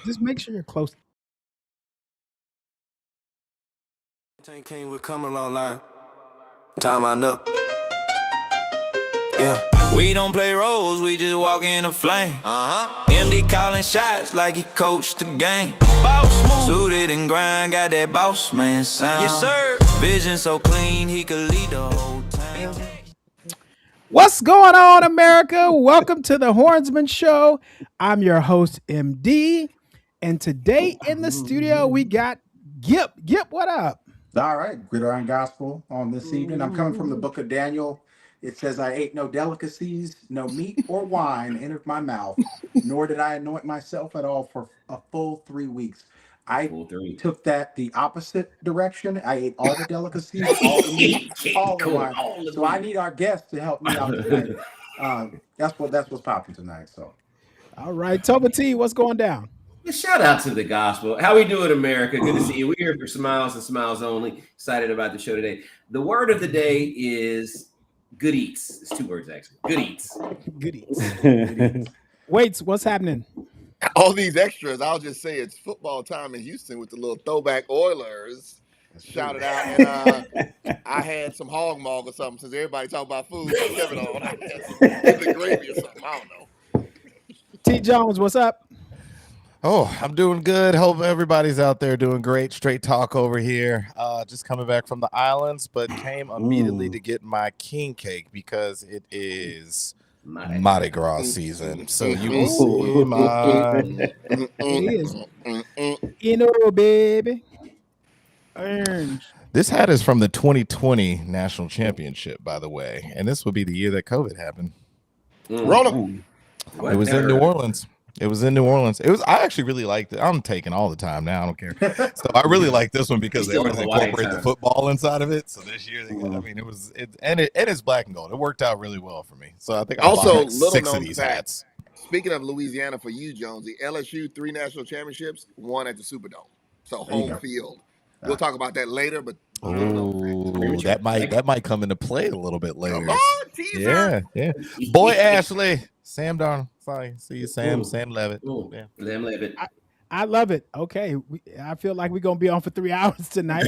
Just make sure you're close. King will come along line. Time on up. Yeah. We don't play roles, we just walk in the flame. MD calling shots like he coached the game. Boss move. Suited and grind, got that boss man sound. Yes, sir. Vision so clean, he could lead the whole town. What's going on, America? Welcome to the Hornsmen Show. I'm your host, MD. And today in the studio, we got Gip. Gip, what up? All right, Gridiron Gospel on this evening. I'm coming from the book of Daniel. It says, I ate no delicacies, no meat or wine entered my mouth, nor did I anoint myself at all for a full 3 weeks. I took that the opposite direction. I ate all the delicacies, all the meat, all the wine. So I need our guests to help me out tonight. That's what's popping tonight. So, all right, Toba T, what's going down? Shout out to the gospel. How we doing, America? Good to see you. We're here for smiles and smiles only. Excited about the show today. The word of the day is good eats. It's 2 words, actually. Good eats. Good eats. Good eats. Wait, what's happening? All these extras, I'll just say it's football time in Houston with the little throwback Oilers. Shout it out. And I had some hog maw or something since everybody talk about food. Kevin on. I had some gravy or something. I don't know. T. Jones, what's up? Oh, I'm doing good. Hope everybody's out there doing great. Straight talk over here. Just coming back from the islands, but came immediately to get my king cake because it is Mardi Gras season. So you will see my... It is. You know, baby. Orange. This hat is from the 2020 National Championship, by the way. And this would be the year that COVID happened. Rona. It was in New Orleans. It was in New Orleans. I actually really liked it. I'm taking all the time now. I don't care. So I really like this one because they always incorporate the football inside of it. So this year, it's black and gold. It worked out really well for me. So I think I also bought 6 of these hats. Speaking of Louisiana, for you, Jones, the LSU 3 national championships, 1 at the Superdome. So home field. We'll talk about that later, but that might come into play a little bit later. Come on, teaser. Yeah. Boy, Ashley, Sam Darnold. Sorry, see you, Sam. Sam Levitt. Yeah. Sam Levitt. I love it. Okay, I feel like we're gonna be on for 3 hours tonight.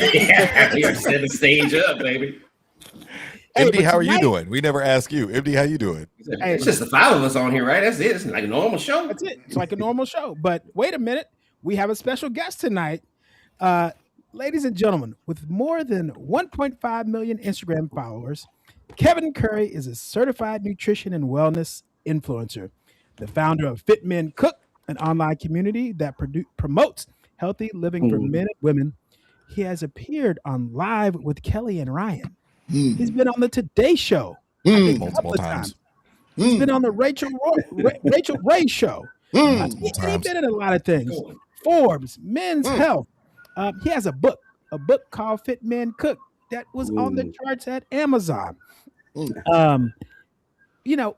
You're set the stage up, baby. MD, how are you doing? We never ask you. MD, how you doing? It's just the 5 of us on here, right? That's it. It's like a normal show. That's it. It's like a normal show. But wait a minute, we have a special guest tonight. Ladies and gentlemen, with more than 1.5 million Instagram followers, Kevin Curry is a certified nutrition and wellness influencer, the founder of Fit Men Cook, an online community that promotes healthy living for men and women. He has appeared on Live with Kelly and Ryan. He's been on the Today Show multiple times. He's been on the Rachel Ray Show. He's been in a lot of things. Forbes, Men's Health. He has a book called Fit Men Cook that was on the charts at Amazon.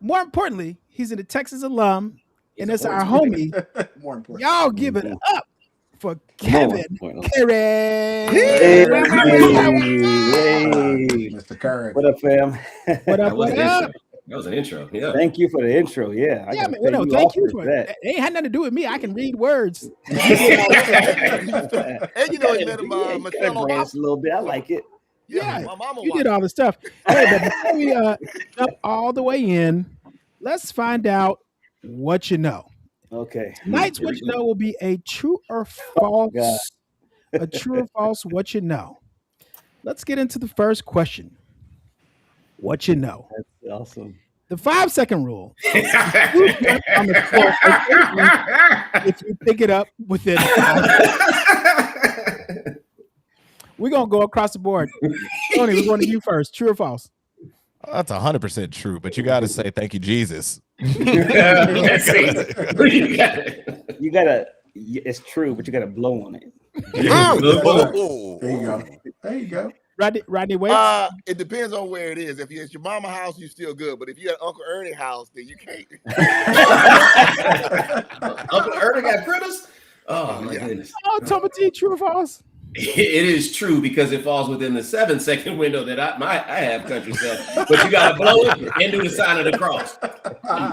More importantly, he's a Texas alum, and it's our homie. more important. Y'all give it up for Kevin Curry. Hey, Mr. Curry. what up, fam? What up? What up? That was an intro. Yeah. Thank you for the intro. Yeah, Thank you for that. It ain't had nothing to do with me. I can read words. And you know, he met him, Michelle Obama. A little bit. I like it. Yeah, my mama you did all the stuff. Hey, but before we jump all the way in, let's find out what you know. Okay. Tonight's what you know will be a true or false. A true or false what you know. Let's get into the first question. What you know. That's awesome. The 5-second rule. On the floor, if you pick it up within. We're going to go across the board. Tony, we're going to you first. True or false? That's 100% true, but you got to say thank you, Jesus. You gotta. It's true, but you gotta blow on it. There you go. Rodney Wade. It depends on where it is. If it's your mama house, you still good. But if you at Uncle Ernie house, then you can't. Uncle Ernie got critters? Oh, my goodness. Oh, Tommy T, true or false? It is true because it falls within the 7-second window that I have country set. But you gotta blow it and do the sign of the cross.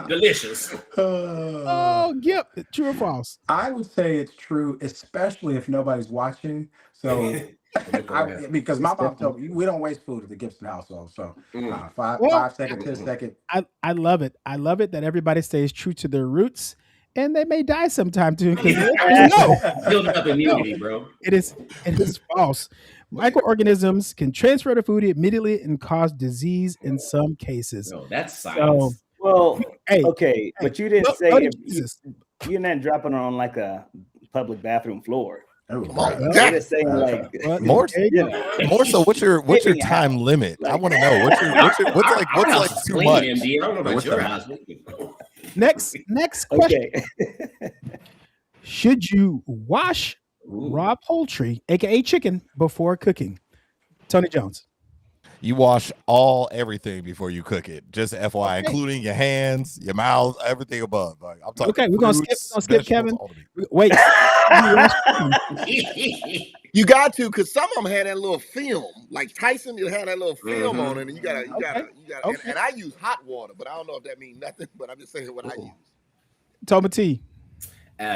Delicious. Oh, yep. True or false? I would say it's true, especially if nobody's watching. So, because my mom told me we don't waste food at the Gibson household. So, 5 seconds, 10 seconds. I love it. I love it that everybody stays true to their roots, and they may die sometime too. No, Building up immunity, bro. it is false. Microorganisms can transfer to food immediately and cause disease in some cases. No, that's So, science. Well, hey, okay, but you didn't look, say go to if Jesus. you're not dropping it on like a public bathroom floor. Oh, Come on. right. You're just saying like Well, More- there you go. More so, what's your Giving time out. limit? I want to know what's Our like house is too clean, much. MD. I don't know about What's your the- house. Next question. okay. Should you wash raw poultry, aka chicken, before cooking? Tony Jones. You wash everything before you cook it. Just FYI, including your hands, your mouth, everything above. Like I'm talking. Okay, we're gonna fruits, skip Kevin. vegetables, all of it. Wait. You wash chicken. You got to, because some of them had that little film. Like Tyson, you had that little film on it, and you gotta. Okay. And I use hot water, but I don't know if that means nothing. But I'm just saying what I use. Toma T.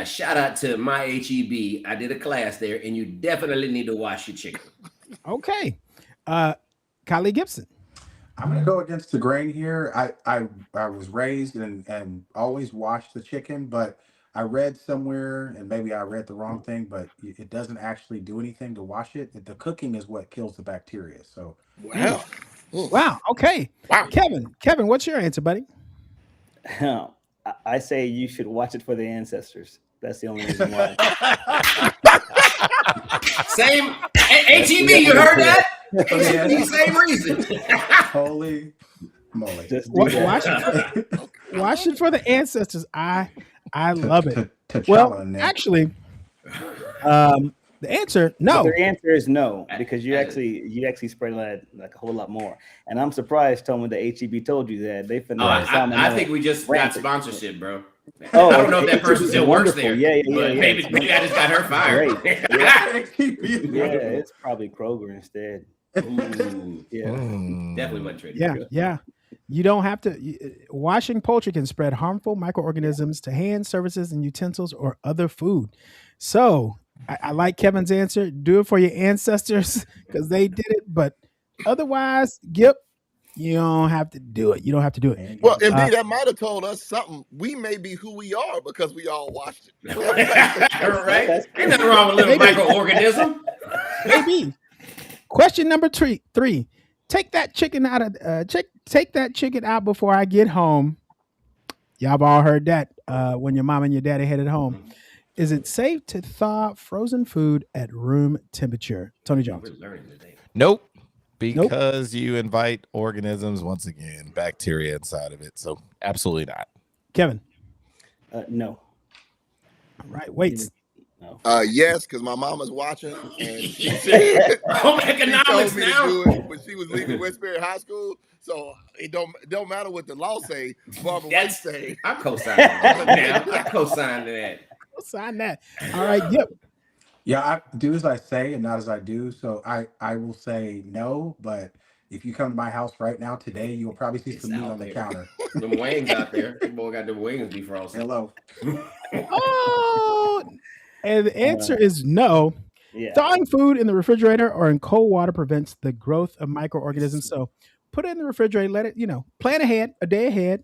Shout out to my HEB. I did a class there, and you definitely need to wash your chicken. Okay. Kylie Gibson. I'm gonna go against the grain here. I was raised and always washed the chicken, but I read somewhere, and maybe I read the wrong thing, but it doesn't actually do anything to wash it. The cooking is what kills the bacteria. So Wow. Wow. Okay. Wow. Kevin, what's your answer, buddy? I say you should watch it for the ancestors. That's the only reason why. Same HEB, you heard that? HEB, same reason. holy moly! Just do that. Wash it for the ancestors. I love it. T'Challa Well, in there. actually, the answer no. The answer is no, because you actually spread like a whole lot more. And I'm surprised, Tony, the HEB told you that they finna. I think we just got rampant. sponsorship, bro. Oh, I don't know if that it's person still works wonderful. there. Yeah. But maybe I just got her fired. Great. Yeah, it's probably Kroger instead. Ooh, Yeah. definitely wasn't trading. Yeah. You don't have to. Washing poultry can spread harmful microorganisms to hands, surfaces, and utensils or other food. So I like Kevin's answer. Do it for your ancestors because they did it. But otherwise, Gip, you don't have to do it. You don't have to do it. Well, MD, that might have told us something. We may be who we are because we all watched it. Right? Ain't nothing wrong with a little microorganism. Maybe. Question number three. Take that chicken out of take that chicken out before I get home. Y'all have all heard that when your mom and your daddy headed home. Is it safe to thaw frozen food at room temperature? Tony Jones. We're learning today. Nope. Because you invite organisms, once again, bacteria inside of it. So absolutely not. Kevin. No. All right. Wait. No. Yes, because my mama's watching, and she said Home she told economics me to now. do it when she was leaving Westbury High School. So it don't matter what the law say. Barbara White say. I'm co-signing that. Now. I co-sign that. Sign that. All right. Yep. Yeah, I do as I say and not as I do. So I will say no, but if you come to my house right now today, you'll probably see some meat out on the there. counter. Them wings out there. That boy got them wings defrosted. Hello. Oh, and the answer is no. Yeah. Thawing food in the refrigerator or in cold water prevents the growth of microorganisms. So put it in the refrigerator, let it, plan ahead, a day ahead,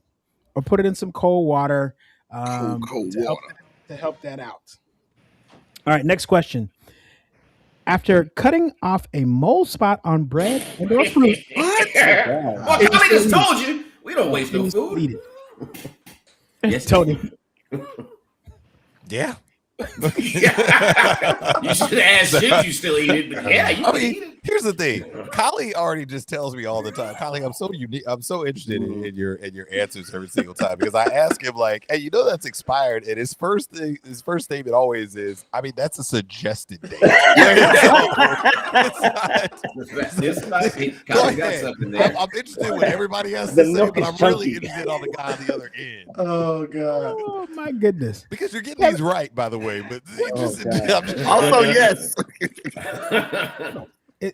or put it in some cold water Cold to water. help that out. All right, next question. After cutting off a mole spot on bread and or fruit, Well, I just told you, we don't waste no please food. eat it. Yes, Tony. Yeah. You should ask, should you still eat it? But yeah, you I can mean, eat it. here's here's the thing. Kali already just tells me all the time. Kali, I'm so unique. I'm so interested in your answers every single time because I ask him like, "Hey, you know that's expired?" And his first statement always is, "I mean, that's a suggested date." Kali got something there. I'm interested in what everybody has to say, but I'm really interested on the guy on the other end. Oh God! Oh my goodness! Because you're getting these right, by the way. But Also, yes.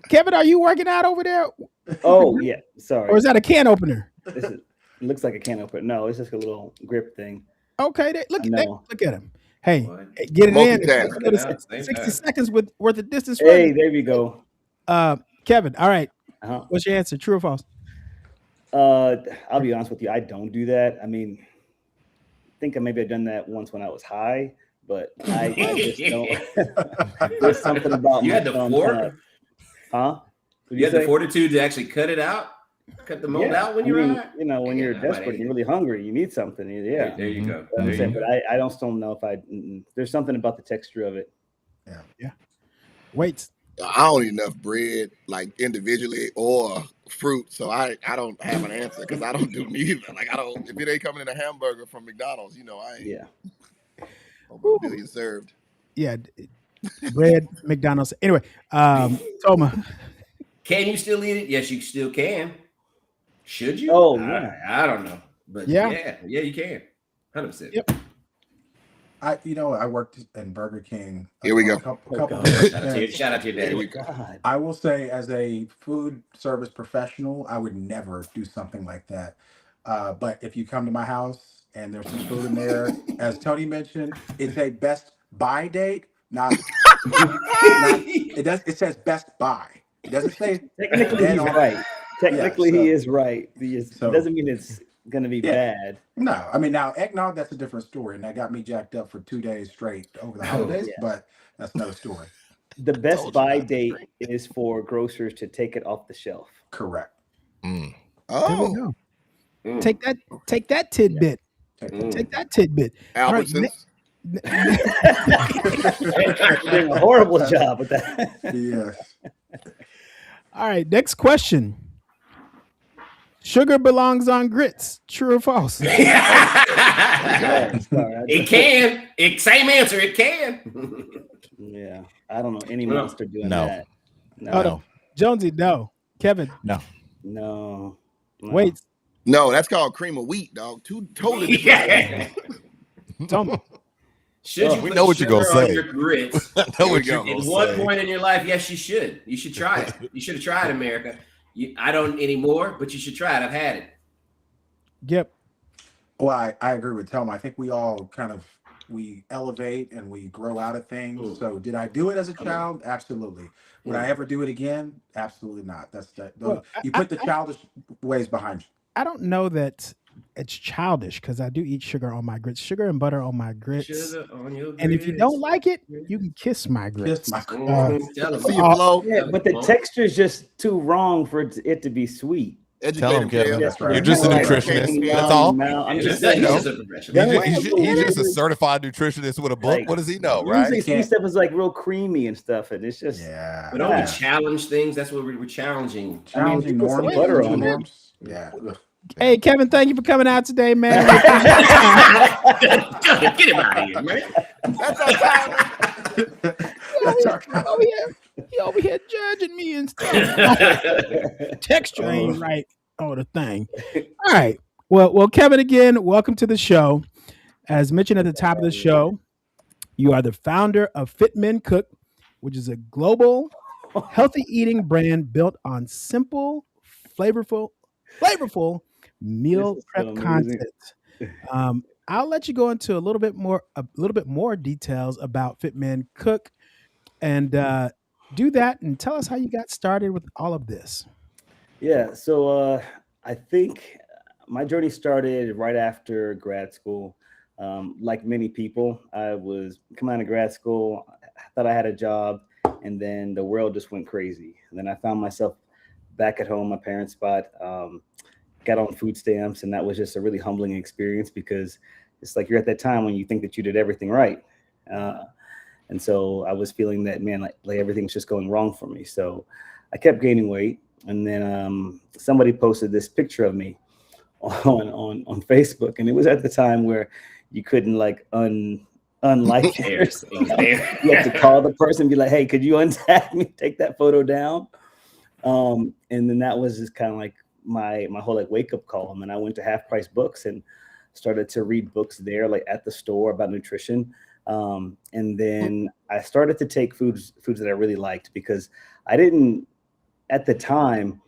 Kevin, are you working out over there, Oh yeah, sorry. or is that a can opener? It looks like a can opener. No, it's just a little grip thing. Okay, look No. at him. Hey, What? get it in. Multitasking. 60 seconds worth of distance. Hey, running. there we go. Kevin. All right. Uh-huh. What's your answer? True or false? I'll be honest with you. I don't do that. I mean, I think maybe I've done that once when I was high, but I just don't. There's something about You my had the thumbs fork? not- Huh? You had the fortitude to actually cut it out, cut the mold out when you were high? You know, when Yeah, you're I might desperate, hate you're it. really hungry, you need something. Yeah. There you go. I'm There saying, you but go. I don't know if there's something about the texture of it. Wait. I don't eat enough bread, like individually or fruit, so I don't have an answer because I don't do neither. Like I don't. If it ain't coming in a hamburger from McDonald's, I ain't. Yeah. Over a billion served. Yeah. Bread, McDonald's. Anyway, Toma. Can you still eat it? Yes, you still can. Should you? Oh, yeah. I don't know. But Yeah. yeah, you can. 100%. Yep. I worked in Burger King. Here we go. A couple God. years. Shout out to your There daddy. we go. God. I will say, as a food service professional, I would never do something like that. But if you come to my house and there's some food in there, as Tony mentioned, it's a best buy date, not it does. It says best buy. It doesn't say Technically, dead he's on. right. Technically, so- he is right. so- Doesn't mean it's going to be Yeah. bad. No, I mean now eggnog, that's a different story, and that got me jacked up for 2 days straight over the holidays. yeah. But that's another story. The best Told you buy not to date drink. is for grocers to take it off the shelf. Correct. There we Oh, go. Mm. Take that tidbit. Mm. Take that tidbit. All right, Albertsons. You're doing a horrible job with that. Yes. All right, next question. Sugar belongs on grits. True or false? Sorry, It can. Same answer. It can. Yeah, I don't know any No. monster doing No. that. Oh, No, no. Jonesy, no. Kevin, no. wait. No, that's called cream of wheat, dog. Two totally different. Yeah. Toma. Should you we put know what you're gonna sugar on say. your grits? I know Here we what you're go. gonna At one say. point in your life, yes, you should. You should try it. You should have tried America. I don't anymore, but you should try it. I've had it. Yep. Well, I agree with Tom. I think we all we elevate and we grow out of things. Mm. So did I do it as a child? Absolutely. Would I ever do it again? Absolutely not. Well, you put the childish ways behind you. I don't know that it's childish because I do eat sugar on my grits, sugar and butter on my grits. Sugar on your And if you grits. don't like it, you can kiss my grits. Kiss my Mhm. Tell 'em. See you flow. Yeah, but the texture is just too wrong for it to be sweet. Tell him, Educated Kevin. That's right. You're just a Like, nutritionist. okay, That's all. I'm He's just just saying. know. a professional. He's just a certified nutritionist with a book. Like, What does he know, Usually right? sweet Can't- stuff is like real creamy and stuff, and it's just Yeah. But don't we Yeah. challenge things? That's what we're challenging. Challenging put some norms. butter challenging on it. norms. Yeah. Ugh. Hey, Kevin, thank you for coming out today, man. Get him out of here, man. That's our time. That's our He over here judging me and stuff. Texture ain't right. Oh, the thing. All right. Well, Kevin, again, welcome to the show. As mentioned at the top of the show, you are the founder of Fit Men Cook, which is a global healthy eating brand built on simple, flavorful meal This is prep so amazing. content. I'll let you go into a little bit more details about Fit Men Cook, and do that and tell us how you got started with all of this. Yeah, so I think my journey started right after grad school. Like many people, I was coming out of grad school, I thought I had a job, and then the world just went crazy. And then I found myself back at home, my parents' spot, got on food stamps, and that was just a really humbling experience because it's like you're at that time when you think that you did everything right. And so I was feeling that, man, like everything's just going wrong for me. So I kept gaining weight, and then somebody posted this picture of me on Facebook, and it was at the time where you couldn't like unlike There, it was there. You had to call the person and be like, hey, could you untag me, take that photo down? And then that was just kind of like my whole like wake up call. And then I went to Half Price Books and started to read books there, like at the store about nutrition. And then I started to take foods that I really liked, because I didn't, at the time,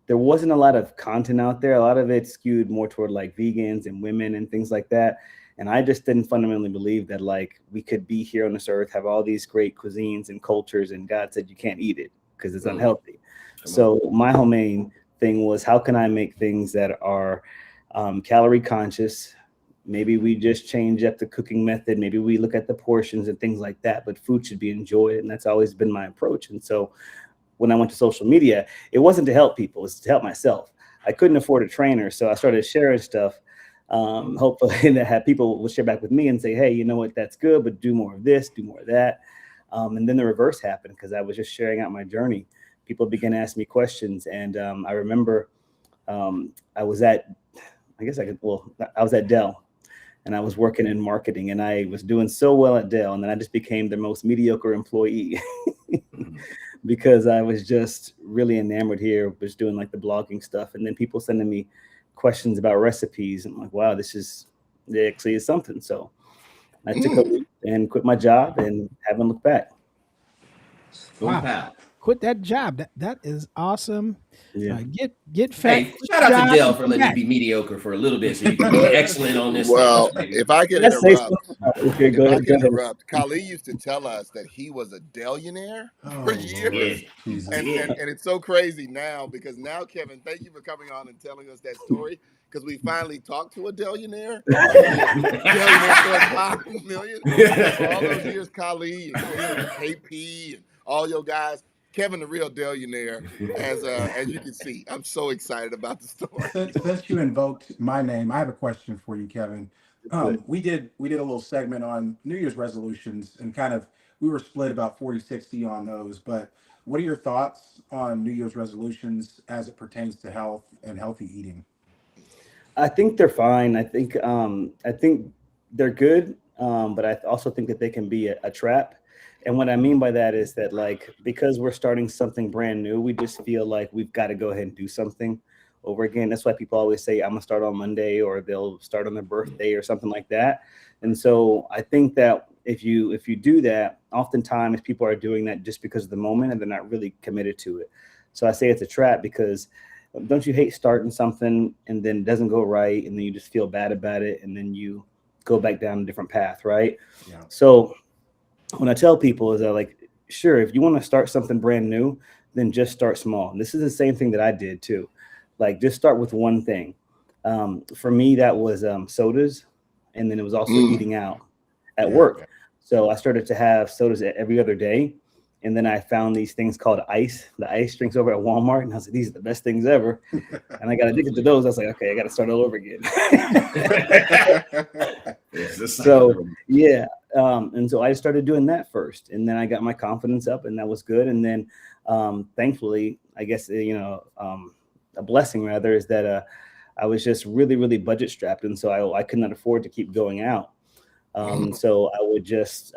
there wasn't a lot of content out there. A lot of it skewed more toward like vegans and women and things like that. And I just didn't fundamentally believe that like we could be here on this earth, have all these great cuisines and cultures, and God said you can't eat it because it's unhealthy. So my whole main thing was, how can I make things that are calorie conscious? Maybe we just change up the cooking method. Maybe we look at the portions and things like that, but food should be enjoyed. And that's always been my approach. And so when I went to social media, it wasn't to help people, it was to help myself. I couldn't afford a trainer, so I started sharing stuff. Hopefully that had people will share back with me and say, hey, you know what, that's good, but do more of this, do more of that. And then the reverse happened, because I was just sharing out my journey. People began to ask me questions. And I remember I was at Dell, and I was working in marketing, and I was doing so well at Dell. And then I just became the most mediocre employee because I was just really enamored here, was doing like the blogging stuff. And then people sending me questions about recipes. And I'm like, wow, there actually is something. So I took a leap and quit my job and haven't looked back. Wow. Quit that job. That is awesome. Yeah. Get fat. Hey, shout out to Dell for letting you be mediocre for a little bit, so you can be excellent on this. Well, if I could interrupt, okay, go ahead. Kali used to tell us that he was a Dellionaire for years. Yeah. And it's so crazy now, because now, Kevin, thank you for coming on and telling us that story, because we finally talked to a Dellionaire. Dellionaire for $5 million. For all those years, Kali and KP and all your guys. Kevin, the real Dellionaire, as you can see. I'm so excited about the story. Since you invoked my name, I have a question for you, Kevin. We did a little segment on New Year's resolutions, and we were split about 40-60 on those. But what are your thoughts on New Year's resolutions as it pertains to health and healthy eating? I think they're fine. I think they're good, but I also think that they can be a trap. And what I mean by that is that, like, because we're starting something brand new, we just feel like we've got to go ahead and do something over again. That's why people always say, I'm gonna start on Monday, or they'll start on their birthday or something like that. And so I think that if you do that, oftentimes people are doing that just because of the moment, and they're not really committed to it. So I say it's a trap, because don't you hate starting something and then it doesn't go right, and then you just feel bad about it, and then you go back down a different path, right? Yeah. So when I tell people is that, like, sure, if you want to start something brand new, then just start small. And this is the same thing that I did too. Like, just start with one thing. For me, that was sodas. And then it was also eating out at work. So I started to have sodas every other day. And then I found these things called the ice drinks over at Walmart. And I was like, these are the best things ever. And I got addicted to those. I was like, okay, I got to start all over again. So, yeah. And so I started doing that first. And then I got my confidence up, and that was good. And then thankfully, I guess, a blessing rather, is that I was just really, really budget strapped. And so I could not afford to keep going out. So I would just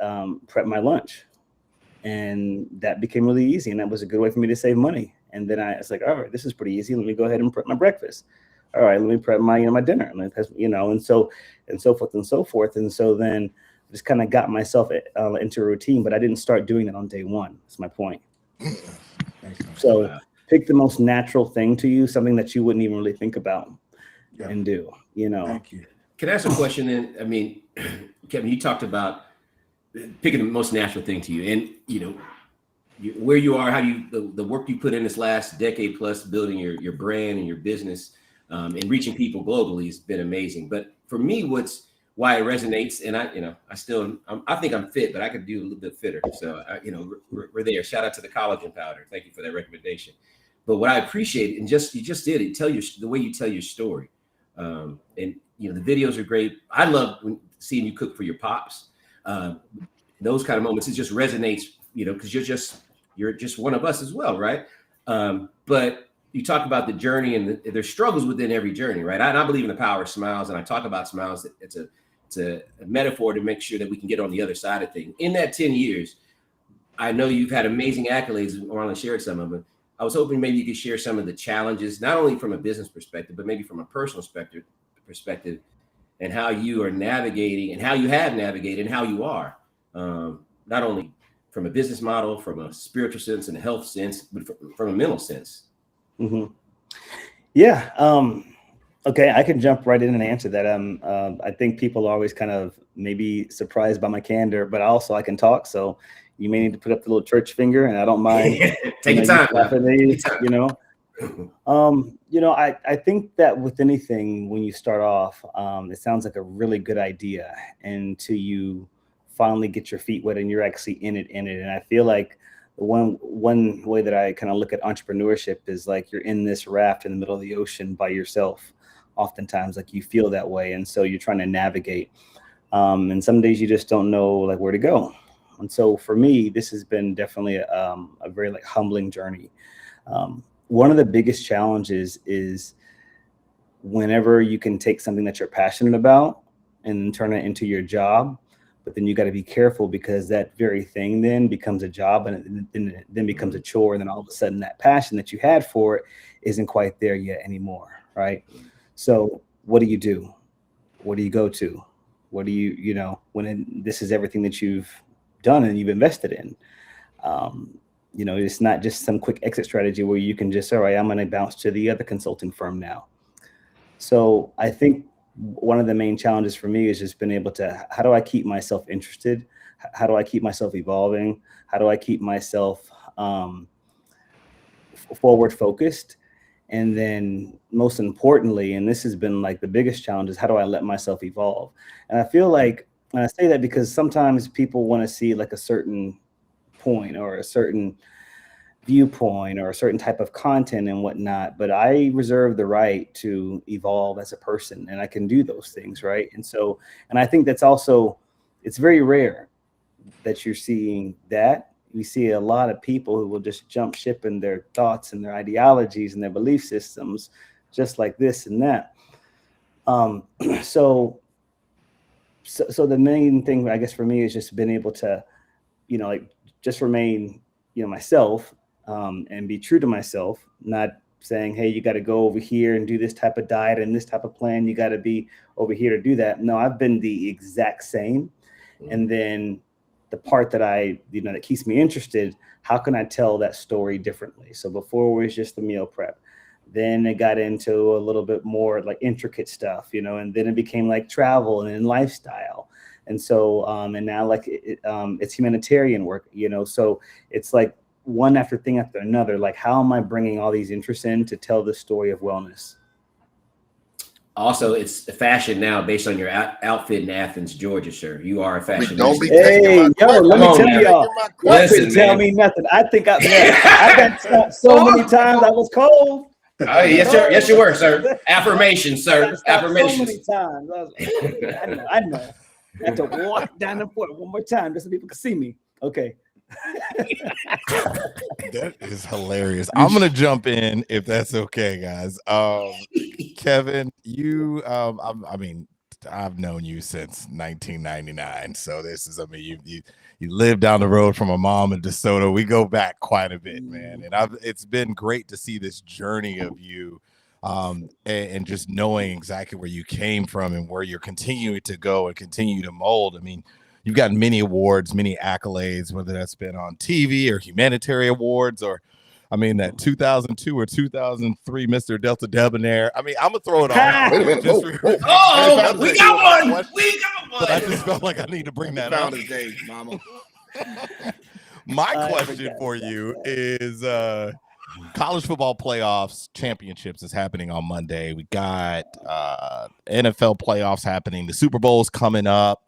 prep my lunch. And that became really easy, and that was a good way for me to save money. And then I was like, all right, this is pretty easy. Let me go ahead and prep my breakfast. All right, let me prep my my dinner. And so forth and so forth. And so then I just kind of got myself into a routine, but I didn't start doing that on day one. That's my point. So pick the most natural thing to you, something that you wouldn't even really think about and do. Thank you. Can I ask a question then? I mean, Kevin, you talked about picking the most natural thing to you, and where you are, how the work you put in this last decade plus, building your brand and your business, and reaching people globally has been amazing. But for me, why it resonates, and I think I'm fit, but I could do a little bit fitter. So we're there. Shout out to the collagen powder. Thank you for that recommendation. But what I appreciate, and you just did it, the way you tell your story, and the videos are great. I love seeing you cook for your pops. Those kind of moments, it just resonates, because you're just one of us as well, right? But you talk about the journey, and there's struggles within every journey, right? I believe in the power of smiles, and I talk about smiles. It's a metaphor to make sure that we can get on the other side of things. In that 10 years, I know you've had amazing accolades. Marlon shared some of them. I was hoping maybe you could share some of the challenges, not only from a business perspective, but maybe from a personal perspective, and how you are navigating, and how you have navigated, and how you are, not only from a business model, from a spiritual sense and a health sense, but from a mental sense. Mm-hmm. Yeah. Okay, I can jump right in and answer that. I think people are always kind of maybe surprised by my candor, but also I can talk. So you may need to put up the little church finger, and I don't mind. Take your time. I think that with anything, when you start off, it sounds like a really good idea until you finally get your feet wet and you're actually in it. And I feel like one way that I kind of look at entrepreneurship is like you're in this raft in the middle of the ocean by yourself. Oftentimes, like you feel that way, and so you're trying to navigate. And some days you just don't know like where to go. And so for me, this has been definitely a very like humbling journey. One of the biggest challenges is whenever you can take something that you're passionate about and turn it into your job, but then you got to be careful because that very thing then becomes a job, and it then becomes a chore. And then all of a sudden that passion that you had for it isn't quite there yet anymore. Right. So what do you do? What do you go to? What do when this is everything that you've done and you've invested in? It's not just some quick exit strategy where you can just, all right, I'm going to bounce to the other consulting firm now. So I think one of the main challenges for me is just being able to, how do I keep myself interested? How do I keep myself evolving? How do I keep myself forward focused? And then most importantly, and this has been like the biggest challenge, is how do I let myself evolve? And I feel like, and I say that because sometimes people want to see like a certain point or a certain viewpoint or a certain type of content and whatnot, but I reserve the right to evolve as a person, and I can do those things, right? And so, and I think that's also, it's very rare that you're seeing that. We see a lot of people who will just jump ship in their thoughts and their ideologies and their belief systems, just like this and that. So the main thing, I guess, for me is just being able to, just remain, myself, and be true to myself, not saying, hey, you got to go over here and do this type of diet and this type of plan. You got to be over here to do that. No, I've been the exact same. And then the part that that keeps me interested, how can I tell that story differently? So before it was just the meal prep. Then it got into a little bit more like intricate stuff, and then it became like travel and then lifestyle. And so, and now like it's humanitarian work, so it's like one thing after another. Like, how am I bringing all these interests in to tell the story of wellness? Also, it's fashion now based on your outfit in Athens, Georgia, sir. You are a fashion. Don't be hey, yo, let me tell y'all. Listen, Tell me nothing. I think I got stopped so many times. I was cold. Oh, yes, sir. Yes, you were, sir. Affirmations, sir. Affirmations. So many times. I was like, I know. I had to walk down the floor one more time just so people could see me. Okay. That is hilarious. I'm gonna jump in if that's okay, guys. Kevin, you I mean, I've known you since 1999, so this is, you live down the road from a mom in DeSoto. We go back quite a bit, man, and it's been great to see this journey of you, and just knowing exactly where you came from and where you're continuing to go and continue to mold. I mean, you've gotten many awards, many accolades, whether that's been on TV or humanitarian awards, or that 2002 or 2003 Mr. Delta Debonair. I'm gonna throw it on. Wait a minute. We got one. But I just felt like I need to bring that up. Founders Day, mama. My question for you is college football playoffs championships is happening on Monday. We got NFL playoffs happening. The Super Bowl's coming up.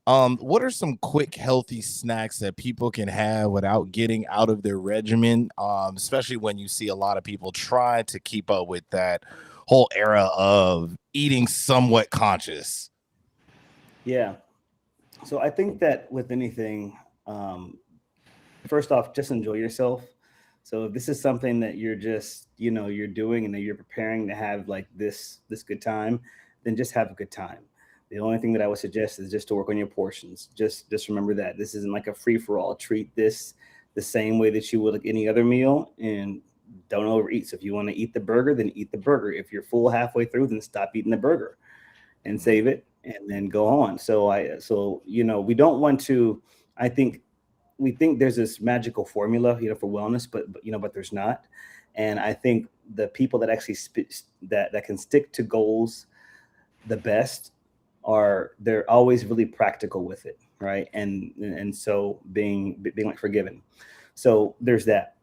What are some quick, healthy snacks that people can have without getting out of their regimen, especially when you see a lot of people try to keep up with that whole era of eating somewhat conscious? Yeah. So I think that with anything, first off, just enjoy yourself. So if this is something that you're just, you're doing and that you're preparing to have like this good time, then just have a good time. The only thing that I would suggest is just to work on your portions. Just remember that this isn't like a free for all. Treat this the same way that you would like any other meal, and don't overeat. So if you want to eat the burger, then eat the burger. If you're full halfway through, then stop eating the burger and save it and then go on. So we don't want to, we think there's this magical formula, for wellness, but there's not. And I think the people that actually that can stick to goals the best they're always really practical with it, right? And so being like forgiven. So there's that.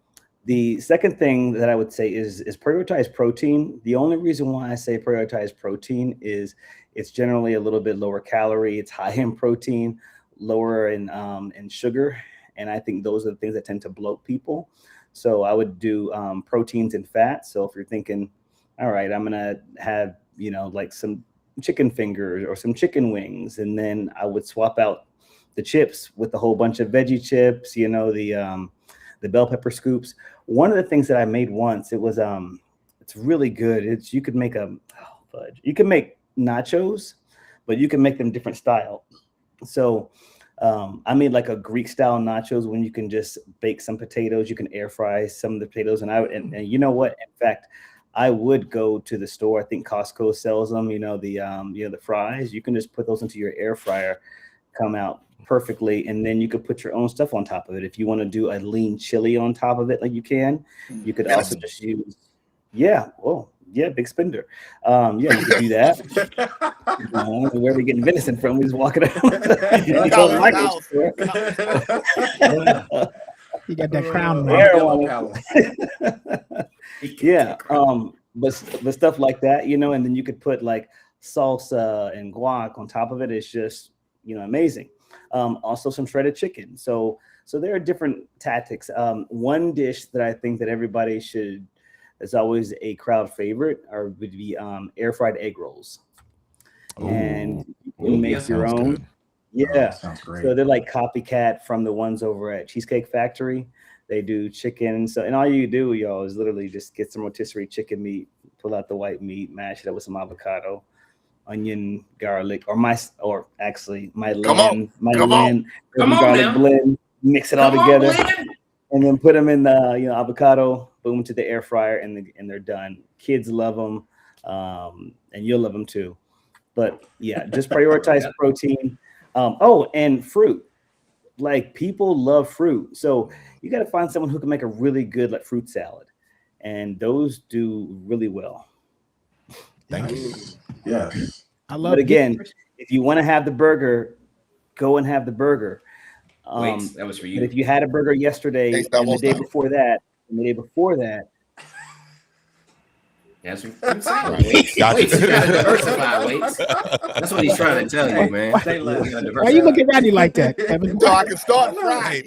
The second thing that I would say is prioritize protein. The only reason why I say prioritize protein is it's generally a little bit lower calorie. It's high in protein, lower in sugar. And I think those are the things that tend to bloat people. So I would do proteins and fats. So if you're thinking, all right, I'm going to have, like some chicken fingers or some chicken wings, and then I would swap out the chips with a whole bunch of veggie chips, the bell pepper scoops. One of the things that I made once, it was it's really good. You could make you can make nachos, but you can make them different style. So I made like a Greek style nachos when you can just bake some potatoes. You can air fry some of the potatoes, and you know what? In fact, I would go to the store. I think Costco sells them. The fries. You can just put those into your air fryer, come out perfectly, and then you could put your own stuff on top of it. If you want to do a lean chili on top of it, like you can, you could also just use. Yeah. Oh, yeah. Big spender. Yeah, you could do that. Where are we getting venison from? We just walking around. You got that crown. Yeah. But stuff like that, and then you could put like salsa and guac on top of it. It's just, amazing. Also some shredded chicken. So there are different tactics. One dish that I think that everybody should, is always a crowd favorite, would be air fried egg rolls. Ooh. And you can make your own. Good. Yeah. Sounds great. So they're like copycat from the ones over at Cheesecake Factory. They do chicken. And all you do, y'all, is literally just get some rotisserie chicken meat, pull out the white meat, mash it up with some avocado, onion, garlic, or my garlic blend, mix it all together, and then put them in the avocado, boom, to the air fryer, and they're done. Kids love them, and you'll love them too. But yeah, just prioritize protein. And fruit. Like, people love fruit, so you got to find someone who can make a really good like fruit salad, and those do really well. Thank you. Yeah, I love. But again, if you want to have the burger, go and have the burger. Wait, that was for you. But if you had a burger yesterday and the day before that, that's what I'm saying. Wait, you gotta diversify. Wait, that's what he's trying to tell you, man. Why are you looking at me like that, Kevin? So I can start right.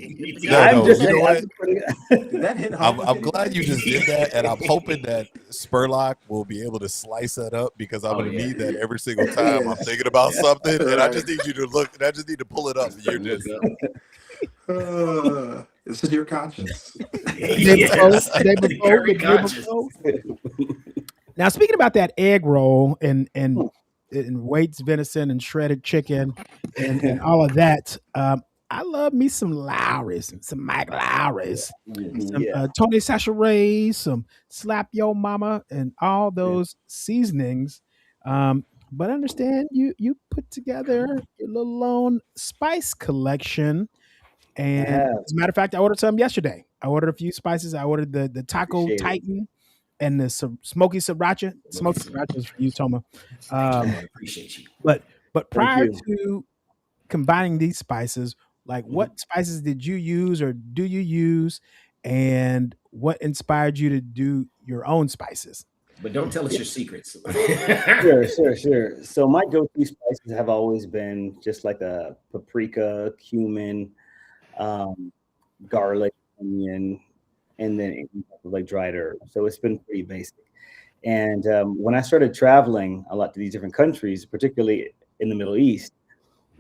I'm glad you just did that, and I'm hoping that Spurlock will be able to slice that up, because I'm going to need that every single time I'm thinking about something, and I just need you to look, and I just need to pull it up. And you're just. This is your conscience. Now, speaking about that egg roll and Wade's venison and shredded chicken and all of that, I love me some Lowry's, some Mike Lowry's, some Tony Chachere's, some Slap Yo Mama, and all those seasonings. But understand, you put together your little own spice collection. And as a matter of fact, I ordered some yesterday. I ordered a few spices. I ordered the Taco Titan and the smoky sriracha. Smoky sriracha is for you, Toma. I appreciate you. But prior to combining these spices, like, what spices did you use or do you use, and what inspired you to do your own spices? But don't tell us your secrets. Sure. So my go-to spices have always been just like a paprika, cumin, garlic, onion, and then like dried herbs. So it's been pretty basic. And when I started traveling a lot to these different countries, particularly in the Middle East,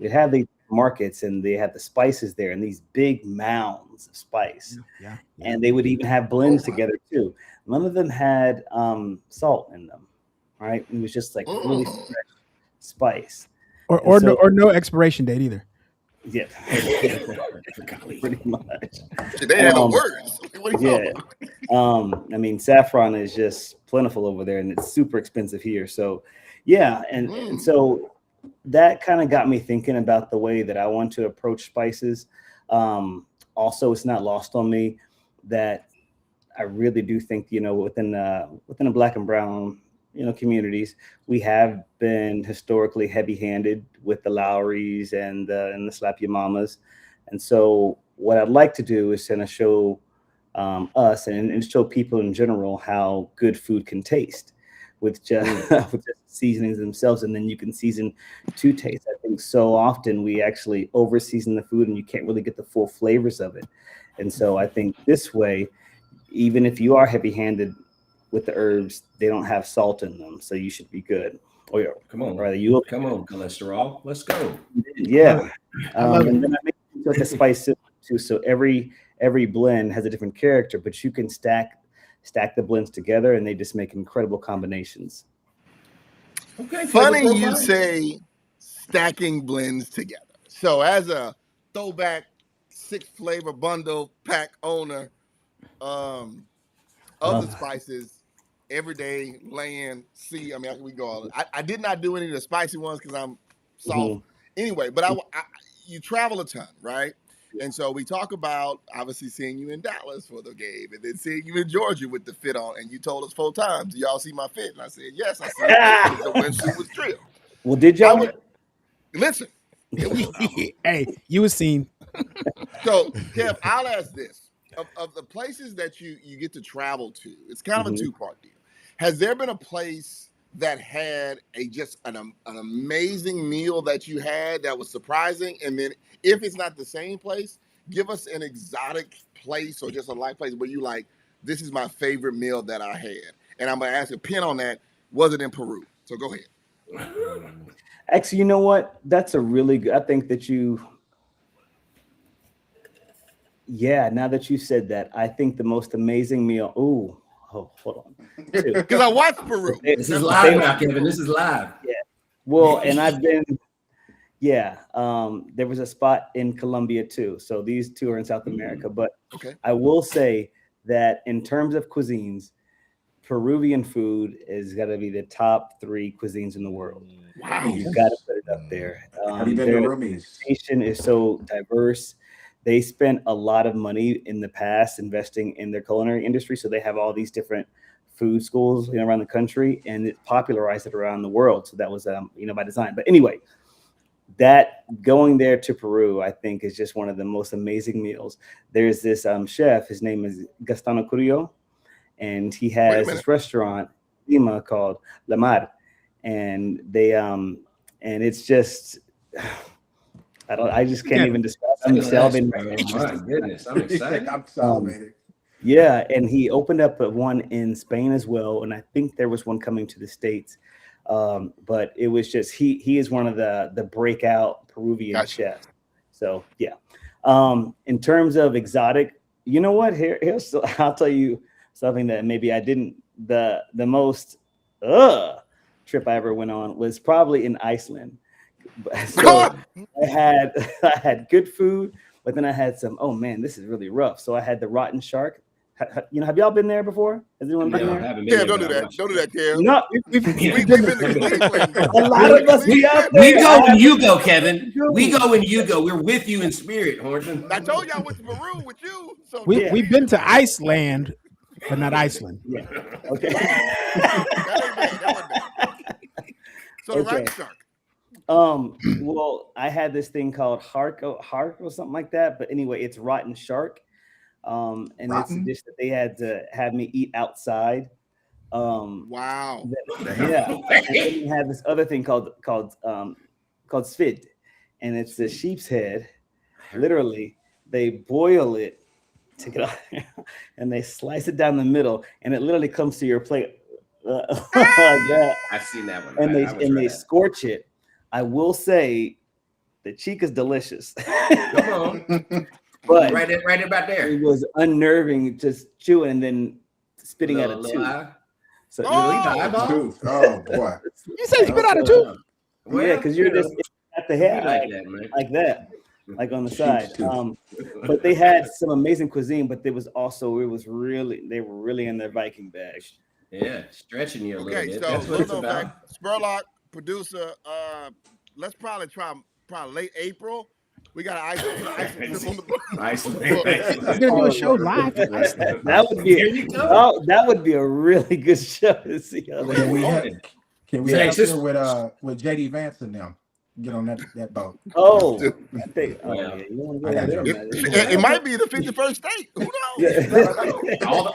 it had these markets, and they had the spices there and these big mounds of spice. Yeah. And they would even have blends together too. None of them had salt in them, right? It was just like really fresh spice. Or no expiration date either. Yeah, pretty much. They have the words. What are you Yeah. I mean, saffron is just plentiful over there, and it's super expensive here. So, yeah, and so that kind of got me thinking about the way that I want to approach spices. Also, it's not lost on me that I really do think, within the Black and brown, communities, we have been historically heavy-handed with the Lowrys and the Slap Your Mamas. And so what I'd like to do is kind of show us and show people in general how good food can taste with just, with just seasonings themselves, and then you can season to taste. I think so often we actually over season the food and you can't really get the full flavors of it. And so I think this way, even if you are heavy-handed with the herbs, they don't have salt in them, so you should be good. Or Come on, rather, come on, cholesterol. Let's go. yeah. it. And then I make it like a spice system too. So every blend has a different character, but you can stack the blends together, and they just make incredible combinations. Okay. Funny you say stacking blends together. So as a throwback 6-flavor bundle pack owner, of the spices, everyday, land, sea. I mean, we go all. I did not do any of the spicy ones because I'm soft. Anyway, but you travel a ton, right? And so we talk about obviously seeing you in Dallas for the game, and then seeing you in Georgia with the fit on. And you told us 4 times, "Do y'all see my fit?" And I said, "Yes, I see it." The windsuit was drilled. Well, did y'all? Listen, it was, Hey, you were seen. so Kev, I'll ask this. Of the places that you get to travel to, it's kind of a 2-part deal. Has there been a place that had an amazing meal that you had that was surprising? And then if it's not the same place, give us an exotic place or just a light place where you like, this is my favorite meal that I had. And I'm going to ask a pin on that. Was it in Peru? So go ahead. Actually, you know what? That's a really good, I think that now that you said that, I think the most amazing meal. Oh, hold on. Because I watched Peru. This is live now, Kevin. This is live. Yeah. Well, and I've been, there was a spot in Colombia too. So these two are in South America. But I will say that in terms of cuisines, Peruvian food is got to be the top 3 cuisines in the world. Wow. You've got to put it up there. Have you been to Rumi's? The nation is so diverse. They spent a lot of money in the past investing in their culinary industry. So they have all these different food schools around the country, and it popularized it around the world. So that was by design. But anyway, that going there to Peru, I think, is just one of the most amazing meals. There's this chef, his name is Gastano Curio, and he has this restaurant in Lima called La Mar, and they and it's just I just can't even describe. I'm salivating. My goodness, I'm excited. I'm salivating. Yeah, and he opened up one in Spain as well, and I think there was one coming to the States. But it was just he is one of the breakout Peruvian chefs. So yeah. In terms of exotic, you know what? Here's I'll tell you something that maybe I didn't. The most trip I ever went on was probably in Iceland. So I had good food, but then I had some. Oh man, this is really rough. So I had the rotten shark. Have y'all been there before? Has anyone been there? Yeah, don't do that. Don't do that, Kev. No, we've been to Cleveland. A lot of us we go when you go, Kevin. We go when you go. We're with you in spirit, Hornsmen. I told you I went to Peru with you. So We've been to Iceland, but not Iceland. Yeah. Okay. So the rotten shark. Well, I had this thing called hark or something like that. But anyway, it's rotten shark. And it's a dish that they had to have me eat outside. Wow. Yeah. And then we had this other thing called svid, and it's the sheep's head. Literally, they boil it, take it out, and they slice it down the middle, and it literally comes to your plate. Like that. I've seen that one. And they scorch it. I will say, The cheek is delicious. Come on. But right about there. it was unnerving just chewing and then spitting out a tooth. Eye. So Tooth. Oh boy. You said you spit out a tooth? yeah, because you're just at the head like that, man. like that, like on the side. But they had some amazing cuisine, but they were really in their Viking bag. Yeah, stretching you a little Okay, bit. so That's what it's little about. fact, Spurlock, producer, let's probably try late April. We got an ice trip on the book. We're gonna do a show live. That would be a really good show to see how Can we that. can we Hey, have sis- with JD Vance and them get on that boat? Oh, I think. Oh, Yeah. yeah. You want to I go got there, you. man. It might be the 51st state. Who knows?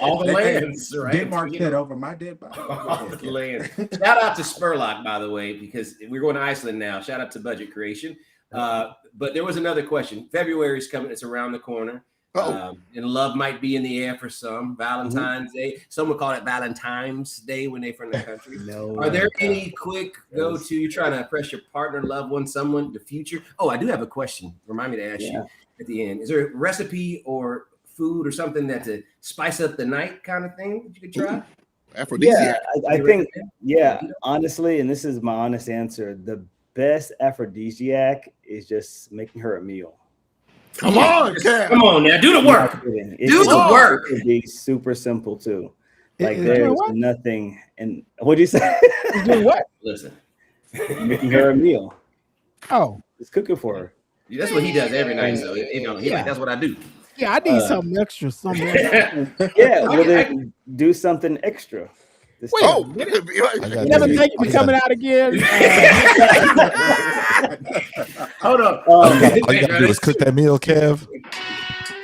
all the Hey, lands, right? Denmark said over my dead body. All the lands. Shout out to Spurlock, by the way, because we're going to Iceland now. Shout out to Budget Creation. But there was another question. February's coming. It's around the corner. And love might be in the air for some. Valentine's Day. Some would call it Valentine's Day when they're from the country. Are there any quick go-to? You're trying to impress your partner, loved one, someone, the future? Oh, I do have a question. Remind me to ask you at the end. Is there a recipe or food or something that to spice up the night kind of thing that you could try? Aphrodisiac. Yeah, I think. Yeah, honestly, and this is my honest answer. The best aphrodisiac is just making her a meal. Come on, Cam. Come on now, do the work. Do the work. It would be super simple too. Like Is there's doing what? nothing. And what'd you say? He's doing what? Listen, Making her a meal. Oh, Just cooking for her. that's what he does every night. So he's like, that's what I you yeah, I need something extra. Something extra. Yeah, well then do something extra. This Wait, time. Never thank you for coming out again. Hold on. All you gotta do is cook that meal, Kev.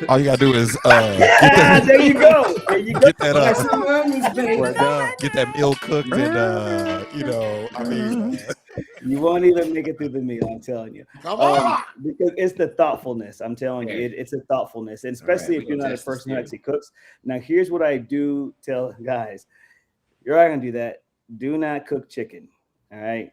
All you gotta do is there you go. There you go. get that get that meal cooked, and I mean, You won't even make it through the meal, I'm telling you. Come on. Because it's the thoughtfulness. I'm telling you, it's a thoughtfulness, and especially if you're not a person who actually cooks. Now, here's what I do tell guys: you're not gonna do that. Do not cook chicken. All right.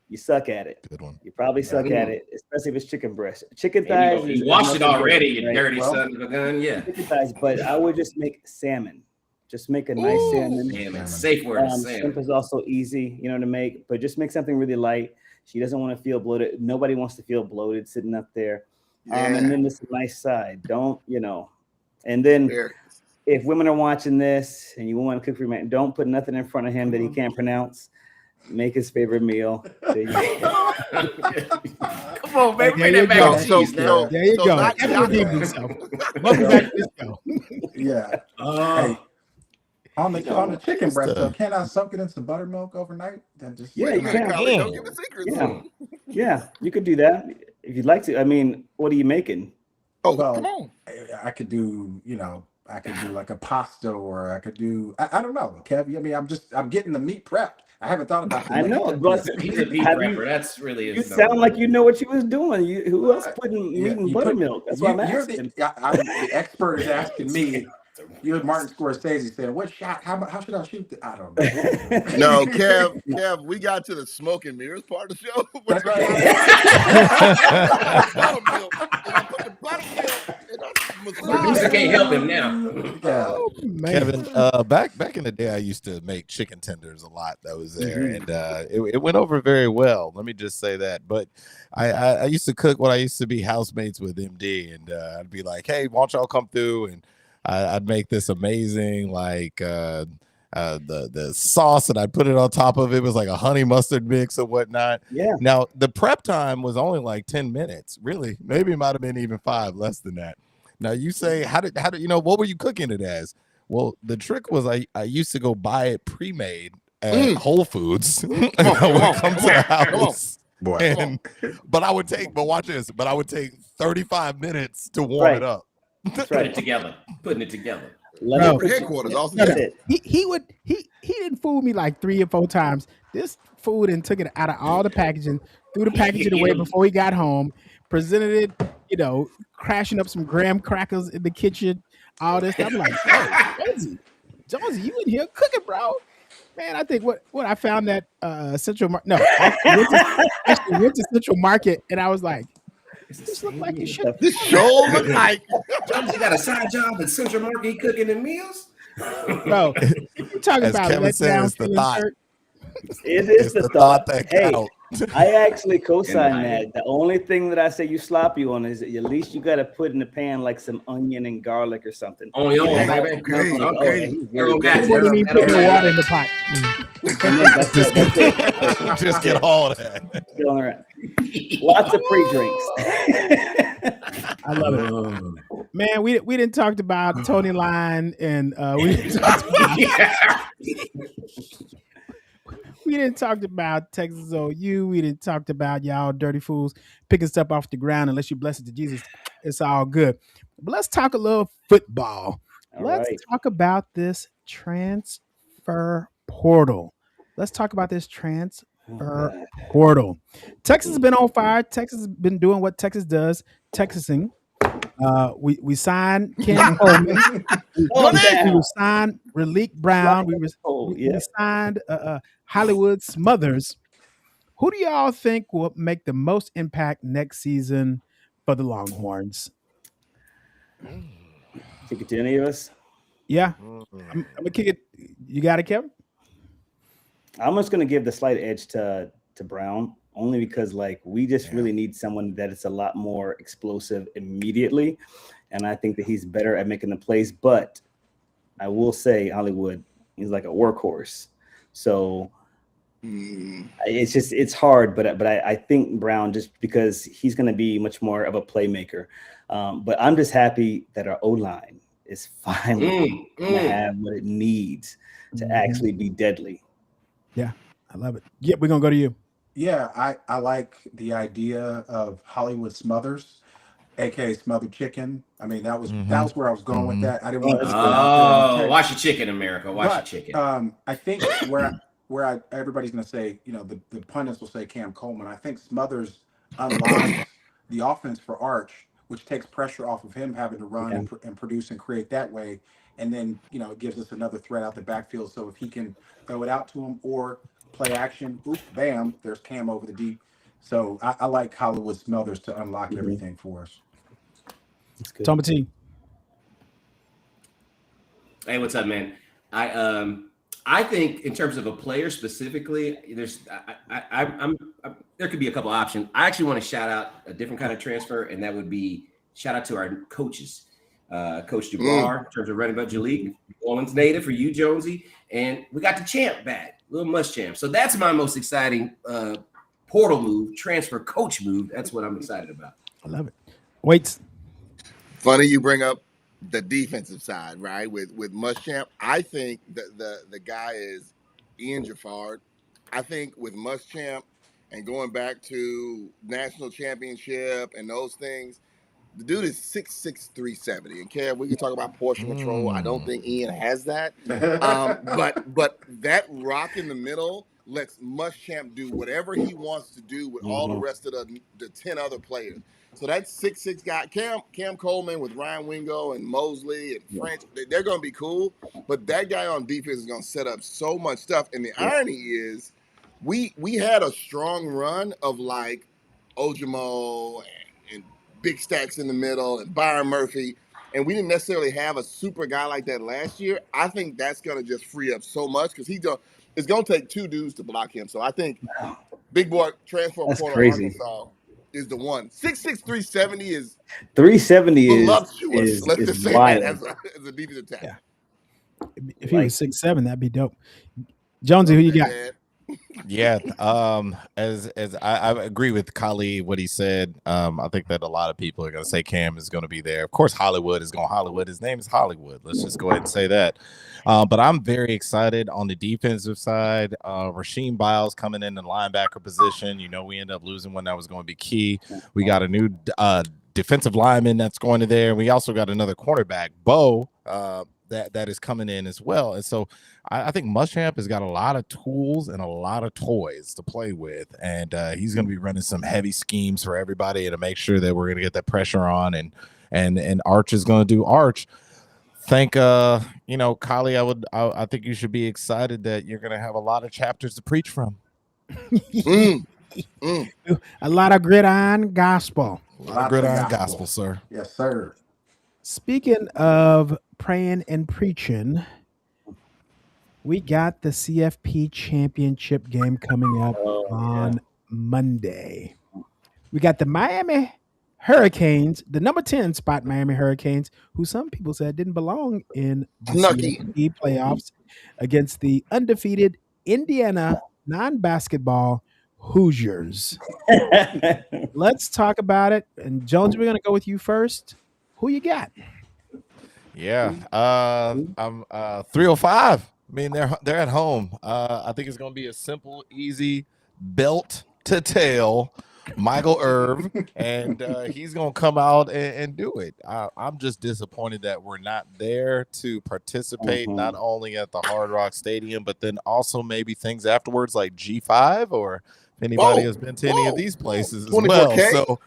You suck at it. good one. You probably suck at it, especially if it's chicken breast. Chicken thighs. You washed it already, you right? dirty son of a gun. Yeah. Chicken thighs, but I would just make salmon. Just make a nice salmon. Salmon. Safe word. Salmon. Shrimp is also easy, to make, but just make something really light. She doesn't want to feel bloated. Nobody wants to feel bloated sitting up there. And then this nice side. Don't, and then if women are watching this and you want to cook for your man, don't put nothing in front of him that he can't pronounce. Make his favorite meal. There you go. Come on, baby. Bring that back go. to cheese now. There you go. not- Kevin redeemed himself. Welcome back to this show. Yeah. Hey, on the chicken breast, though, can I soak it in some buttermilk overnight? Then just Yeah, you can. Don't give a secret. Yeah, you could do that if you'd like to. I mean, what are you making? Oh, Well, come on. I could do, I could do like a pasta, or I could do, I don't know, Kev. I mean, I'm getting the meat prepped. I haven't thought about I know, but He's a meat have prepper. That's really you his sound like you know what you was doing. Who else putting meat in you buttermilk? That's what I'm you're asking. the expert is asking me. You're Martin Scorsese saying, "What shot? How should I shoot? I don't know." No, Kev, we got to the smoke and mirrors part of the show. That's right. Producer can't help him now. Yeah. Oh, man. Kevin, back in the day, I used to make chicken tenders a lot. That was there, and it went over very well. Let me just say that. But I used to cook when I used to be housemates with MD, and I'd be like, "Hey, why don't y'all come through?" And I'd make this amazing the sauce, and I'd put it on top of it. It was like a honey mustard mix or whatnot. Yeah. Now the prep time was only like 10 minutes. Really, maybe it might have been even 5, less than that. Now you say, how did what were you cooking it as? Well, the trick was I used to go buy it pre-made at Whole Foods when I come to the house. Boy. But I would take 35 minutes to warm it up. That's Putting right. it together. Putting it together. No. Headquarters also. No, That's it. he didn't fool me like 3 or 4 times. This food and took it out of all the packaging, threw the packaging away before he got home, presented it, crashing up some graham crackers in the kitchen, all this stuff. I'm like, oh, Jonesy, you in here cooking, bro? Man, I think what I found that Central Market. No, actually went to Central Market, and I was like, It's the "This look same like you meal. should." This show look like Jonesy got a side job at Central Market cooking the meals. Bro, if you talk As about Kevin let said, down it's the feeling thought. shirt, It is It's the the thought. thought that Hey, counts. I actually co-sign And that. The only thing that I say you sloppy on is at least you got to put in the pan like some onion and garlic or something. only on, Okay. baby. Okay. Like, oh, yeah, he's really There good. go you didn't even put no water in the pot. And then that's Just it. get, That's it. just get all of that. Going around. Lots of pre-drinks. I love it, Oh. man. We didn't talk about Tony Line, and we didn't talk we didn't talk about Texas OU. We didn't talk about y'all dirty fools picking stuff off the ground unless you bless it to Jesus. It's all good. But let's talk a little football. All Let's right. talk about this transfer portal. Let's talk about this transfer portal. Texas has been on fire. Texas has been doing what Texas does, Texasing. We signed Ken Coleman. We signed Relique Brown. We signed Hollywood Smothers. Who do y'all think will make the most impact next season for the Longhorns? Kick it to any of us? Yeah, I'm gonna kick it. You got it, Kevin? I'm just gonna give the slight edge to Brown, only because like we just really need someone that is a lot more explosive immediately, and I think that he's better at making the plays. But I will say Hollywood, he's like a workhorse, so it's hard. But I think Brown, just because he's gonna be much more of a playmaker. But I'm just happy that our O-line is finally gonna have what it needs to actually be deadly. Yeah, I love it. Yeah, we're gonna go to you. Yeah, I like the idea of Hollywood Smothers, aka Smothered Chicken. I mean, that was where I was going with that. I didn't want to that's go out there. Wash your chicken, America. Wash your But chicken. I think everybody's going to say, the pundits will say Cam Coleman. I think Smothers unlocks the offense for Arch, which takes pressure off of him having to run and produce and create that way. And then, it gives us another threat out the backfield. So if he can throw it out to him or play action, bam, there's Cam over the deep. So I like Hollywood Smothers to unlock everything for us. That's good. Tom T. Hey, what's up, man? I think in terms of a player specifically, there could be a couple options. I actually want to shout out a different kind of transfer, and that would be shout out to our coaches. Coach Dubar, in terms of running back Jalik, New Orleans native for you, Jonesy, and we got the champ back, little Muschamp. So that's my most exciting portal move, transfer coach move. That's what I'm excited about. I love it. Wait. Funny you bring up the defensive side, right? With Muschamp, I think the guy is Ian Jaffard. I think with Muschamp and going back to national championship and those things, the dude is 6'6", 370. And Kev, we can talk about portion control. I don't think Ian has that. But that rock in the middle lets Muschamp do whatever he wants to do with all the rest of the 10 other players. So that 6'6" guy, Cam Coleman with Ryan Wingo and Mosley and French, they're going to be cool. But that guy on defense is going to set up so much stuff. And the irony is we had a strong run of like Ojimo and Big Stacks in the middle and Byron Murphy, and we didn't necessarily have a super guy like that last year. I think that's going to just free up so much because it's going to take two dudes to block him. So I think big boy transfer portal Arkansas is the one. 6'6", 370 is 370 voluptuous. Let's just say wild. that as a defensive tackle. Yeah. If he was 6'7", that'd be dope. Jonesy, who you got? Yeah, as I agree with Kali what he said. I think that a lot of people are going to say Cam is going to be there. Of course, Hollywood is going Hollywood. His name is Hollywood. Let's just go ahead and say that. But I'm very excited on the defensive side. Rasheem Biles coming in the linebacker position. We end up losing one that was going to be key. We got a new defensive lineman that's going to there. We also got another cornerback, Bo, that is coming in as well. And so I think Muschamp has got a lot of tools and a lot of toys to play with. And he's going to be running some heavy schemes for everybody to make sure that we're going to get that pressure on. And Arch is going to do Arch. think Kali, I think you should be excited that you're gonna have a lot of chapters to preach from. Mm, mm. A lot of gridiron gospel. A lot of Lots of gridiron gospel. gospel, sir. Yes, sir. Speaking of praying and preaching, we got the CFP championship game coming up Oh, on Monday. We got the Miami Hurricanes, the number 10 spot Miami Hurricanes, who some people said didn't belong in the Snucky. CFP playoffs, against the undefeated Indiana non-basketball Hoosiers. Let's talk about it. And Jones, we're going to go with you first. Who you got? Yeah. I'm 305. I mean, they're at home. I think it's gonna be a simple, easy belt to tail Michael Irv, and he's gonna come out and do it. I'm just disappointed that we're not there to participate, not only at the Hard Rock Stadium, but then also maybe things afterwards like G5, or if anybody has been to any of these places as well. 24K? So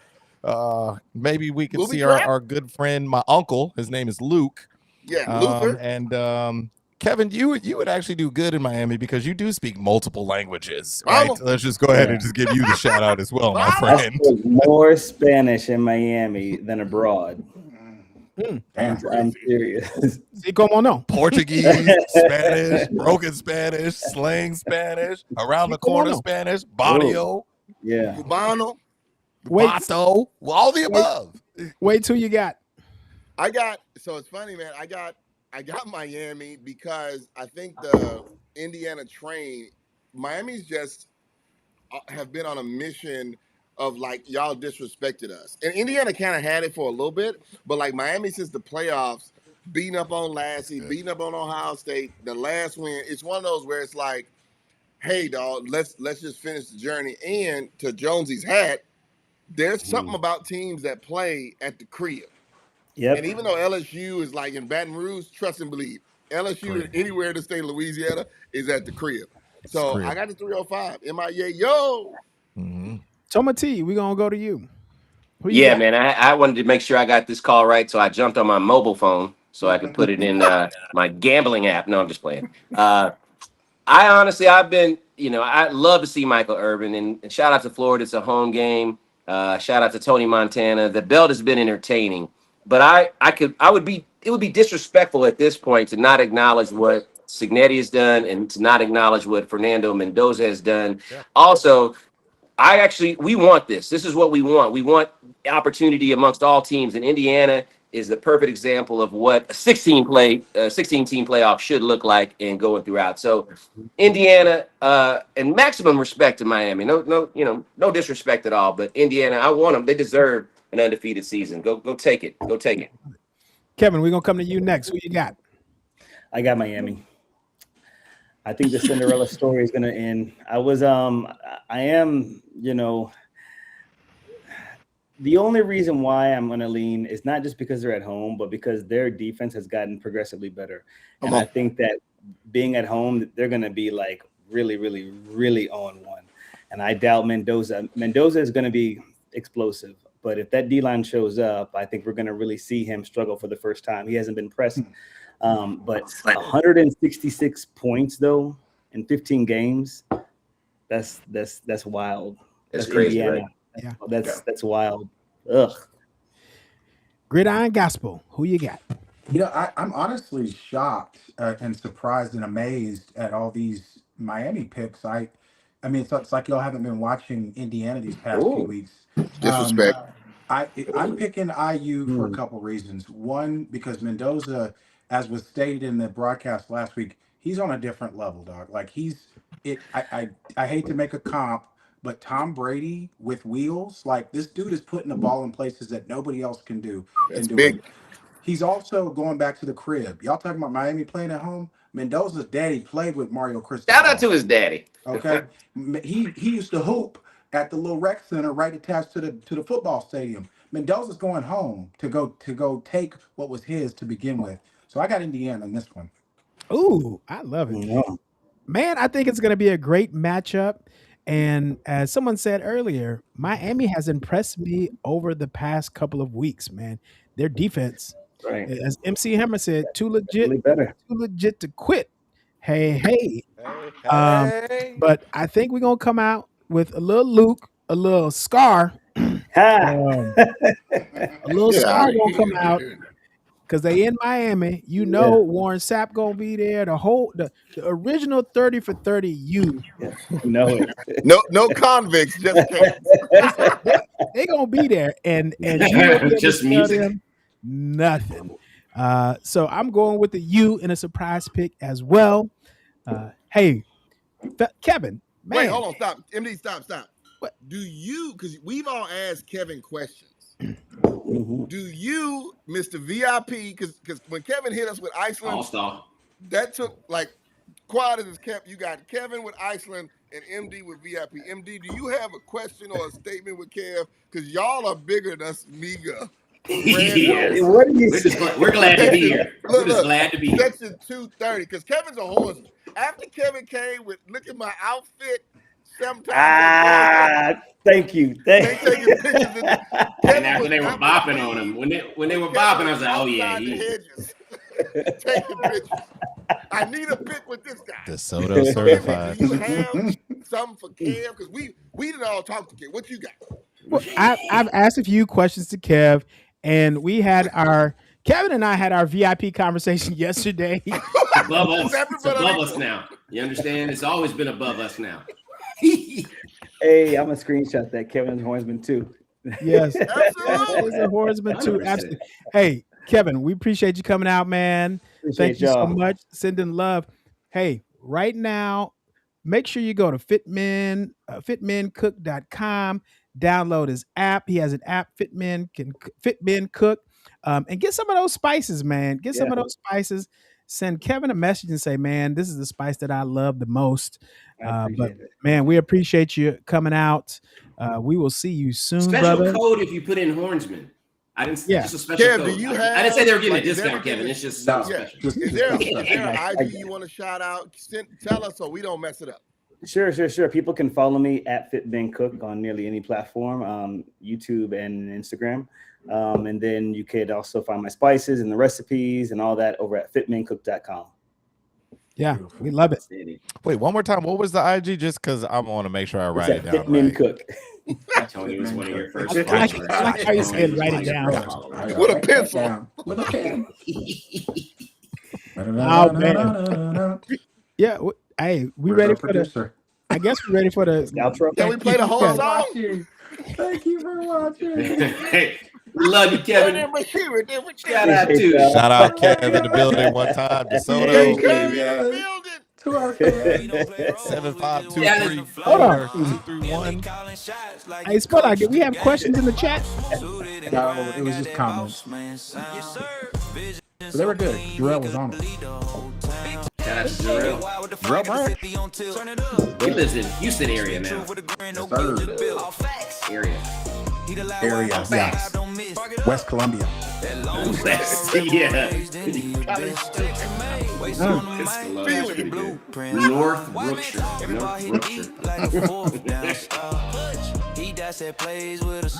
maybe we could Movie see trap? our good friend, my uncle. His name is Luke. Yeah, Luther. And Kevin, you would actually do good in Miami because you do speak multiple languages, right? Mama. Let's just go ahead and just give you the shout out as well, my Mama. friend. There's more Spanish in Miami than abroad. Damn. I'm serious. Sí, como no? Portuguese, Spanish, broken Spanish, slang Spanish, around the corner no? Spanish, barrio, Yeah. Cubano. Wait, bato, all the above. wait till you got. So it's funny, man. I got Miami because I think the Indiana train, Miami's just have been on a mission of like, y'all disrespected us. And Indiana kind of had it for a little bit, but like Miami since the playoffs, beating up on Lassie, beating up on Ohio State, the last win, it's one of those where it's like, hey dog, let's just finish the journey. And to Jonesy's hat, there's something about teams that play at the crib. Yep. And even though LSU is like in Baton Rouge, trust and believe, LSU anywhere in the state of Louisiana is at the crib. So I got the 305. MIA, yo. Toma T, we're going to go to you. Who you Yeah, got? man. I wanted to make sure I got this call right, so I jumped on my mobile phone so I could put it in my gambling app. No, I'm just playing. I've been, I love to see Michael Irvin, and shout out to Florida. It's a home game. Shout out to Tony Montana. The belt has been entertaining, but it would be disrespectful at this point to not acknowledge what Signetti has done and to not acknowledge what Fernando Mendoza has done. Yeah. Also, we want this. This is what we want. We want opportunity amongst all teams, and Indiana is the perfect example of what a 16 team playoff should look like and going throughout. So Indiana, and maximum respect to Miami. No disrespect at all, but Indiana, I want them. They deserve an undefeated season. Go take it. Go take it. Kevin, we're going to come to you next. Who you got? I got Miami. I think the Cinderella story is going to end. I am, the only reason why I'm going to lean is not just because they're at home, but because their defense has gotten progressively better. And I think that being at home, they're going to be like really, really, really on one. And I doubt Mendoza. Mendoza is going to be explosive. But if that D-line shows up, I think we're going to really see him struggle for the first time. He hasn't been pressed. But 166 points, though, in 15 games, that's wild. That's crazy, Indiana. right? Yeah. That's wild. Ugh. Gridiron Gospel. Who you got? I'm honestly shocked and surprised and amazed at all these Miami picks. I mean, it's like y'all haven't been watching Indiana these past few weeks. Disrespect. I'm picking IU for a couple reasons. One, because Mendoza, as was stated in the broadcast last week, he's on a different level, dog. Like I hate to make a comp, but Tom Brady with wheels, like this dude is putting the ball in places that nobody else can do. That's big. He's also going back to the crib. Y'all talking about Miami playing at home? Mendoza's daddy played with Mario Cristobal. Shout out to his daddy. Okay, he used to hoop at the little rec center right attached to the football stadium. Mendoza's going home to go take what was his to begin with. So I got Indiana on this one. Ooh, I love it. Yeah. Man, I think it's going to be a great matchup. And as someone said earlier, Miami has impressed me over the past couple of weeks, man. Their defense Right. As MC Hammer said, Definitely better. too legit to quit. Hey, hey. Hey, But I think we're gonna come out with a little Luke, a little Scar. Ha! A little Get Scar out of gonna come here. out because they in Miami. You know, Warren Sapp gonna be there. The original 30 for 30 you. know it. No convicts, just camps. They gonna be there, and you won't be able Just to tell music. them nothing. So I'm going with the U in a surprise pick as well. Hey, Kevin, man, Wait, hold on, stop. MD, stop. What? Do you, because we've all asked Kevin questions. Mhm. Do you, Mr. VIP, because when Kevin hit us with Iceland, All-star. that took like quad as kept. You got Kevin with Iceland and MD with VIP. MD, do you have a question or a statement with Kev? Because y'all are bigger than us, Miga. Yes. What do you We're glad to be here. We're Look, just glad to be here. Section 230, because Kevin's a Hornsman. After Kevin came with, look at my outfit, sometimes Thank you. they taking pictures. And after they were bopping on him, when they were bopping, I was like, oh yeah, outside the he. hedges, taking pictures. I need a pic with this guy. DeSoto certified. Do you have something for Kev? Because we didn't all talk to Kev. What you got? well, I've asked a few questions to Kev, and Kevin and I had our VIP conversation yesterday. Above us. It's Everybody- above us now. You understand? It's always been above us now. Hey, I'm gonna screenshot that Kevin Hornsman too. Yes, Absolutely. it's a Hornsman too. 100%. Absolutely. Hey, Kevin, we appreciate you coming out, man. Thank you so much. Sending love. Hey, right now, make sure you go to fitmencook.com. Download his app. He has an app, Fitmen Cook, and get some of those spices, man. Get some of those spices. Send Kevin a message and say, man, this is the spice that I love the most. I But appreciate it. man, we appreciate you coming out. We will see you soon, Special brother. code if you put in Hornsman. I didn't. Yeah. Just a special Kev, code. do you I didn't say they were getting like, a is discount, everything Kevin. that- It's just No. special. Is there an IG you want to shout out? Tell us so we don't mess it up. Sure. People can follow me at FitBen Cook on nearly any platform, YouTube and Instagram. And then you could also find my spices and the recipes and all that over at fitmencook.com. Yeah, we love it. Wait, one more time. What was the IG? Just because I want to make sure I write it down. Fitmen Right. Cook. Tony was one of your first. I like how you said write it down. With a pencil. With a pen. Oh, man. Yeah. Hey, we ready for the? I guess we're ready for the outro. Can we play the whole song? Thank you for watching. Hey, we love you, Kevin. Shout out Appreciate to y'all. Shout out Kev in the building one time. DeSoto. Building. To our fans. 7523 Hold on. 231. Hey, Spud, we have questions in the chat. No, it was just comments. But they were good. Jarrell was on it. Shout out to Jarrell. Jarrell Bragg. He lives in Houston area now. Area. Area, yes. West Columbia. West, yeah. North Brookshire. All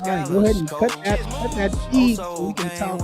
right, go ahead and cut that feed so we can talk.